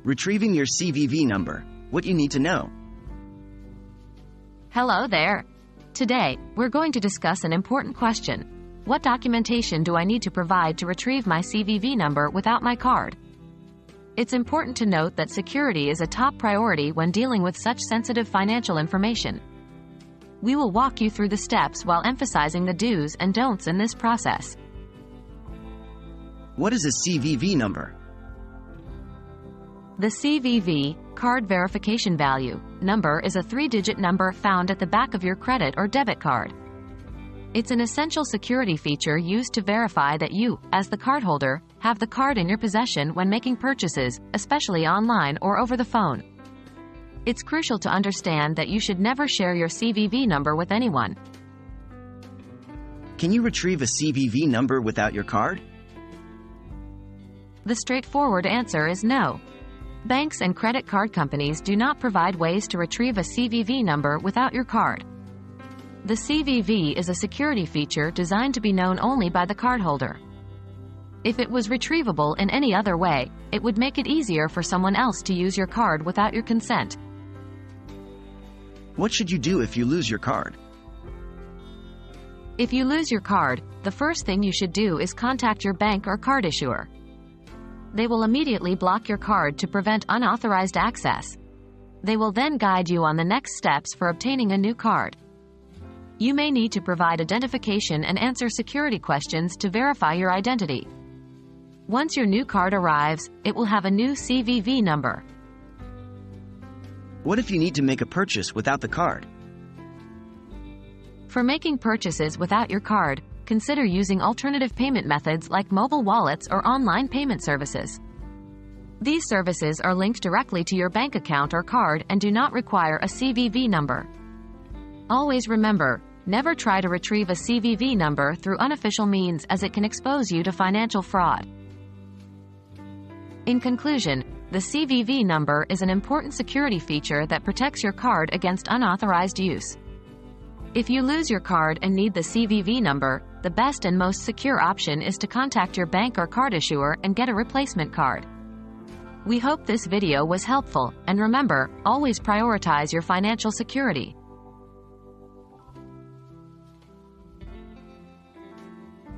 Retrieving your CVV number. What you need to know. Hello there. Today, we're going to discuss an important question. What documentation do I need to provide to retrieve my CVV number without my card? It's important to note that security is a top priority when dealing with such sensitive financial information. We will walk you through the steps while emphasizing the do's and don'ts in this process. What is a CVV number? The CVV, Card Verification Value, number is a 3-digit number found at the back of your credit or debit card. It's an essential security feature used to verify that you, as the cardholder, have the card in your possession when making purchases, especially online or over the phone. It's crucial to understand that you should never share your CVV number with anyone. Can you retrieve a CVV number without your card? The straightforward answer is no. Banks and credit card companies do not provide ways to retrieve a CVV number without your card. The CVV is a security feature designed to be known only by the cardholder. If it was retrievable in any other way, it would make it easier for someone else to use your card without your consent. What should you do if you lose your card? If you lose your card, the first thing you should do is contact your bank or card issuer. They will immediately block your card to prevent unauthorized access. They will then guide you on the next steps for obtaining a new card. You may need to provide identification and answer security questions to verify your identity. Once your new card arrives, it will have a new CVV number. What if you need to make a purchase without the card? For making purchases without your card, consider using alternative payment methods like mobile wallets or online payment services. These services are linked directly to your bank account or card and do not require a CVV number. Always remember, never try to retrieve a CVV number through unofficial means, as it can expose you to financial fraud. In conclusion, the CVV number is an important security feature that protects your card against unauthorized use. If you lose your card and need the CVV number, the best and most secure option is to contact your bank or card issuer and get a replacement card. We hope this video was helpful, and remember, always prioritize your financial security.